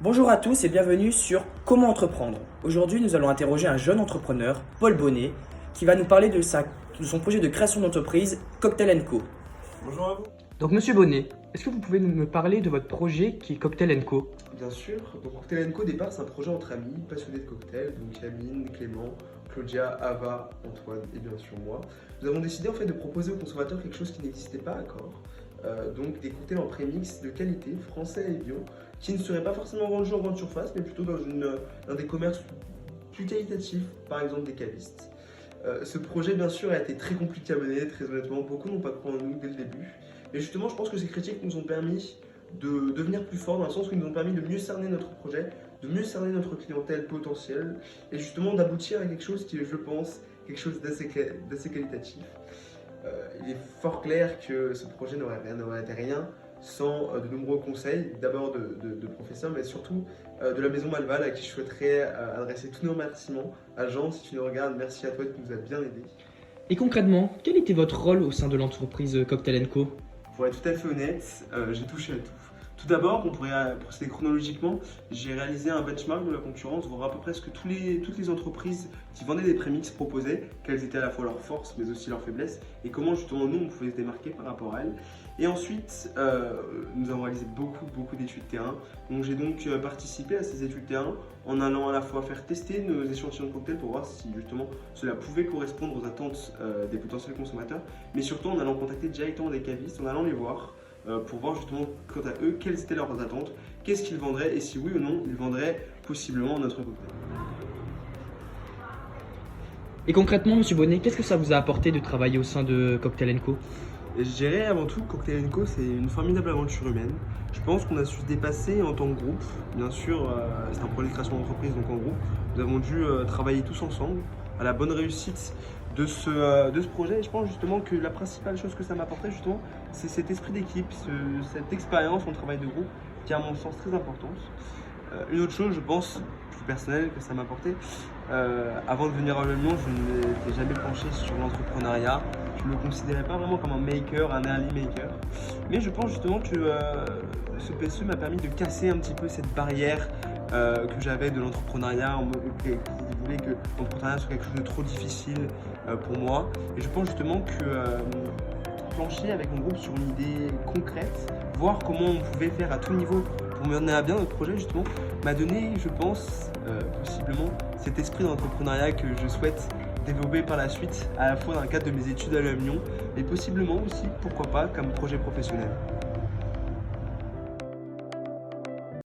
Bonjour à tous et bienvenue sur Comment entreprendre. Aujourd'hui, nous allons interroger un jeune entrepreneur, Paul Bonnet, qui va nous parler de son projet de création d'entreprise Cocktail & Co. Bonjour à vous. Donc Monsieur Bonnet, est-ce que vous pouvez me parler de votre projet qui est Cocktail & Co? Bien sûr, donc Cocktail & Co au départ c'est un projet entre amis, passionnés de cocktails, donc Amine, Clément, Claudia, Ava, Antoine et bien sûr moi. Nous avons décidé en fait de proposer aux consommateurs quelque chose qui n'existait pas encore, donc des cocktails en prémix de qualité, français et bio, qui ne seraient pas forcément vendus en grande surface, mais plutôt dans un des commerces plus qualitatifs, par exemple des cavistes. Ce projet bien sûr a été très compliqué à mener, très honnêtement, beaucoup n'ont pas cru en nous dès le début. Et justement, je pense que ces critiques nous ont permis de devenir plus forts dans le sens où ils nous ont permis de mieux cerner notre projet, de mieux cerner notre clientèle potentielle et justement d'aboutir à quelque chose qui est, je pense, quelque chose d'assez qualitatif. Il est fort clair que ce projet n'aurait été rien sans de nombreux conseils, d'abord de professeurs, mais surtout de la maison Malval à qui je souhaiterais adresser tous nos remerciements. Agent, si tu nous regardes, merci à toi, tu nous as bien aidés. Et concrètement, quel était votre rôle au sein de l'entreprise Cocktail & Co? Pour être tout à fait honnête, j'ai touché à tout. Tout d'abord, on pourrait procéder chronologiquement. J'ai réalisé un benchmark de la concurrence, voir à peu près ce que toutes les entreprises qui vendaient des prémix proposaient, quelles étaient à la fois leurs forces mais aussi leurs faiblesses et comment justement nous on pouvait se démarquer par rapport à elles. Et ensuite, nous avons réalisé beaucoup d'études terrain. Donc j'ai donc participé à ces études terrain en allant à la fois faire tester nos échantillons de cocktails pour voir si justement cela pouvait correspondre aux attentes des potentiels consommateurs, mais surtout en allant contacter directement des cavistes, en allant les voir. Pour voir justement quant à eux quelles étaient leurs attentes, qu'est-ce qu'ils vendraient et si oui ou non ils vendraient possiblement notre cocktail. Et concrètement, Monsieur Bonnet, qu'est-ce que ça vous a apporté de travailler au sein de Cocktail & Co? Et je dirais avant tout Cocktail & Co c'est une formidable aventure humaine. Je pense qu'on a su se dépasser en tant que groupe. Bien sûr, c'est un projet de création d'entreprise donc en groupe. Nous avons dû travailler tous ensemble à la bonne réussite de ce projet et je pense justement que la principale chose que ça m'apportait justement c'est cet esprit d'équipe, cette expérience en travail de groupe qui est à mon sens très importante. Une autre chose je pense plus personnelle que ça m'apportait, avant de venir à Le Lyon je ne m'étais jamais penché sur l'entrepreneuriat, je ne me considérais pas vraiment comme un maker, un early maker, mais je pense justement que ce PSE m'a permis de casser un petit peu cette barrière que j'avais de l'entrepreneuriat, qui voulait que l'entrepreneuriat soit quelque chose de trop difficile pour moi. Et je pense justement que plancher avec mon groupe sur une idée concrète, voir comment on pouvait faire à tout niveau pour mener à bien notre projet justement, m'a donné, je pense, possiblement cet esprit d'entrepreneuriat que je souhaite développer par la suite, à la fois dans le cadre de mes études à l'UM Lyon, mais possiblement aussi, pourquoi pas, comme projet professionnel.